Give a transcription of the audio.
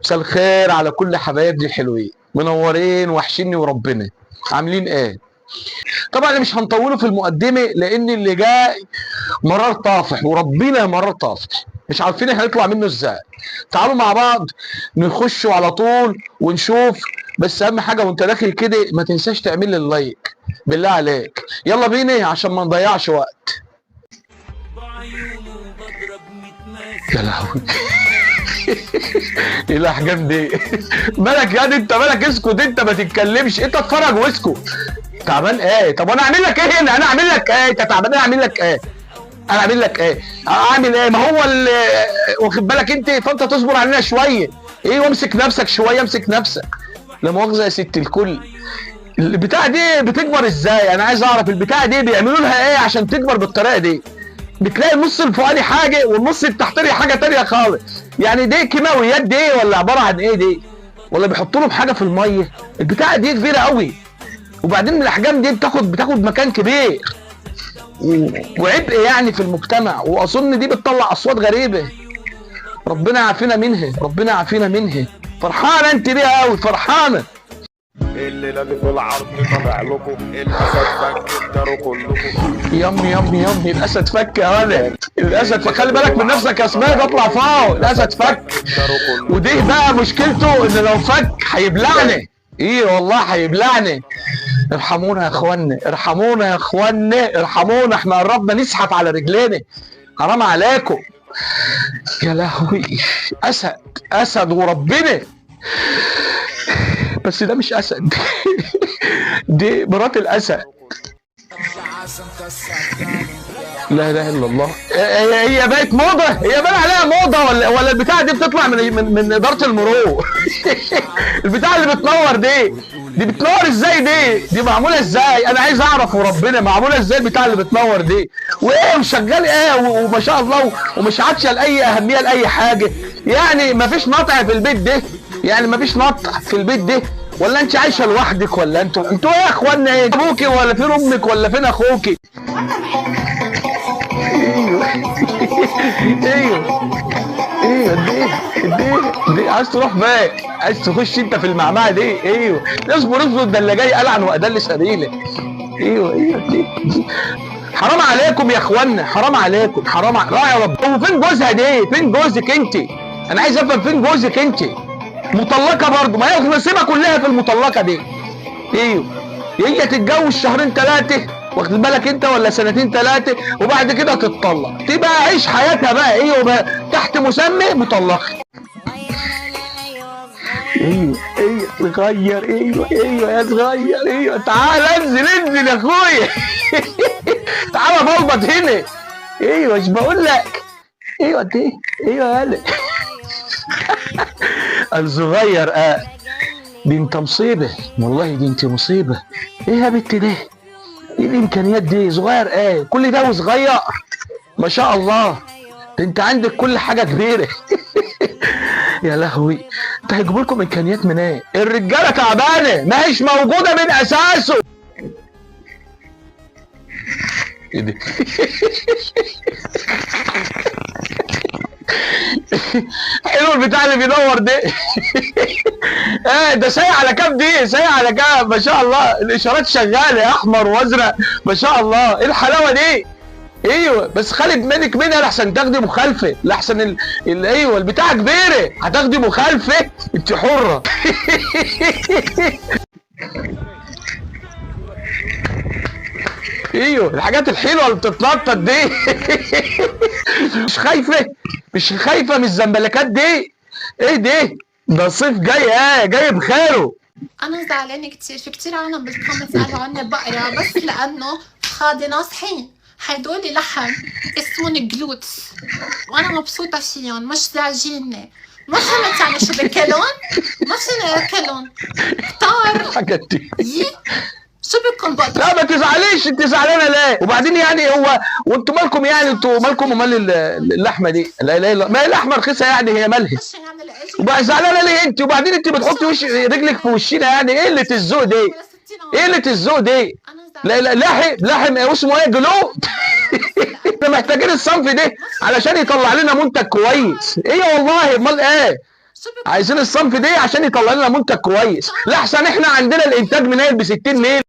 مساء الخير على كل حبايبنا الحلوين، منورين وحشني وربنا. عاملين ايه؟ طبعا مش هنطوله في المقدمه لان اللي جاي مرار طافح، وربنا مرار طافح مش عارفين هنطلع منه ازاي. تعالوا مع بعض نخش على طول ونشوف. بس اهم حاجه وانت داخل كده ما تنساش تعمل لي اللايك بالله عليك. يلا بينا عشان ما نضيعش وقت. يا لهوي ايه الاحجام دي؟ مالك يا انت مالك؟ اسكت انت ما تتكلمش، انت اتفرج واسكت. تعبان ايه؟ طب انا اعمل لك ايه هنا؟ انا اعمل لك ايه؟ انت تعبان انا اعمل لك ايه؟ انا اعمل لك ايه؟ اعمل ايه؟ ما هو واخد بالك انت، فانت تصبر علينا شويه. ايه وامسك نفسك شويه، امسك نفسك. لا مؤاخذه يا ست الكل. البتاعه دي بتكبر ازاي؟ انا عايز اعرف البتاعه دي بيعملوا لها ايه عشان تكبر بالطريقه دي؟ بتلاقي النص الفوقاني حاجه والنص التحتاني حاجه تانيه خالص. يعني دي كيماويات دي ولا عباره عن ايه دي؟ ولا بيحطوا لهم حاجه في الميه؟ البتاعه دي كبيره قوي، وبعدين الاحجام دي بتاخد مكان كبير وعبء يعني في المجتمع، واظن دي بتطلع اصوات غريبه. ربنا يعافينا منها، ربنا يعافينا منها. فرحانه انت بيها قوي، فرحانه. الليله دي في العرض طالع لكم الاسد فك الدارو كلكم. يم الاسد فك يا ولد، الاسد فك. خلي بالك من نفسك يا اسماء، اطلع فوق. الاسد فك، ودي بقى مشكلته ان لو فك هيبلعني. ايه والله هيبلعني. ارحمونا يا اخوانا، ارحمونا يا اخوانا، ارحمونا. احنا قربنا نزحف على رجلينا، حرام عليكم. يا لهوي، اسد اسد وربنا. بس ده مش اسد دي مرات الاسد. لا اله الا الله. هي بقت موضه، هي بقى عليها موضه ولا البتاعه دي بتطلع من اداره المرور البتاعه اللي بتنور دي بتنور ازاي؟ دي معموله ازاي؟ انا عايز اعرف وربنا معموله ازاي البتاعه اللي بتنور دي؟ وايه وشغال ايه وما شاء الله، ومش عاطشه لاي اهميه لاي حاجه. يعني مفيش نطع في البيت ده؟ يعني مفيش نطع في البيت ده؟ ولا انت عايشه لوحدك؟ ولا انتوا ايه يا اخوانا؟ ايه ابوكي ولا فين امك ولا فين اخوكي؟ ايوه دي عايز تروح فين؟ عايز تخش انت في المعمعه دي؟ ايوه اصبر ده اللي جاي قال عن وادل سبيله. ايوه دي. حرام عليكم يا اخوانا، حرام عليكم، حرام راعي رب. هو فين جوزها دي؟ فين جوزك انت؟ انا عايز افهم فين جوزك انت؟ مطلقه برضه؟ ما هي نصيبها كلها في المطلقه دي. ايوه هي تتجوز شهرين ثلاثه، واخد بالك انت، ولا سنتين ثلاثه، وبعد كده تتطلق، تبقى عيش حياتها بقى. ايوه بقى تحت مسمى مطلقه. ايوه صغير، ايوه يا صغير، ايوه تعال انزل يا اخويا تعال بلبط هنا. ايوه مش بقول لك؟ ايوه دي، ايوه يالا الصغير. دي انت مصيبه والله، دي انت مصيبه. ايه يا بنت دي؟ ايه الامكانيات دي؟ صغير كل ده وصغير؟ ما شاء الله، ده انت عندك كل حاجه كبيره يا لهوي. انت هيجيبوا لكم امكانيات منين؟ ايه؟ الرجاله تعبانه، ما هيش موجوده من اساسه. ايه ده؟ حلو البتاع اللي بينور ده ده سايق على كام؟ دي سايق على كام؟ ما شاء الله الاشارات شغاله احمر وازرق، ما شاء الله. ايه الحلاوه دي؟ ايوه بس خلي بالك منها لحسن تاخدي مخالفه، لحسن ايوه البتاعه كبيره هتاخدي مخالفه، انت حره ايوه الحاجات الحلوه اللي بتتنطط دي مش خايفه من الزنبلكات دي؟ ايه ده الصيف جاي، جاي بخيره. انا زعلانه كتير، في كتير عالم بالكومنتس قالوا عني بقرة، بس لانه خادي ناصحين. هيدول لحم اسمهم جلوتس، وانا مبسوطه فيهم، مش زعجيني. ما فهمت يعني شو بكلون؟ ما فيني اكلون كتار الحاجات دي شو بكم بقى؟ لا ما تزعليش، انت زعلانه ليه؟ وبعدين يعني وانتوا مالكم؟ يعني انتوا مالكم ومال اللحمه دي؟ لا ما هي اللحمه رخيصه يعني، هي مالها؟ وبقى زعلانه ليه انت؟ وبعدين انت بتحطي رجلك في وشنا، يعني ايه قله الذوق دي؟ ايه قله الذوق دي؟ لا لحم اسمه ايه؟ جلود احنا محتاجين الصنف ده علشان يطلع لنا منتج كويس. ايه والله، امال ايه؟ شو بدك؟ عايزين الصنف ده عشان يطلع لنا منتج كويس، لا احسن احنا عندنا الانتاج منيل ب 60 نيل.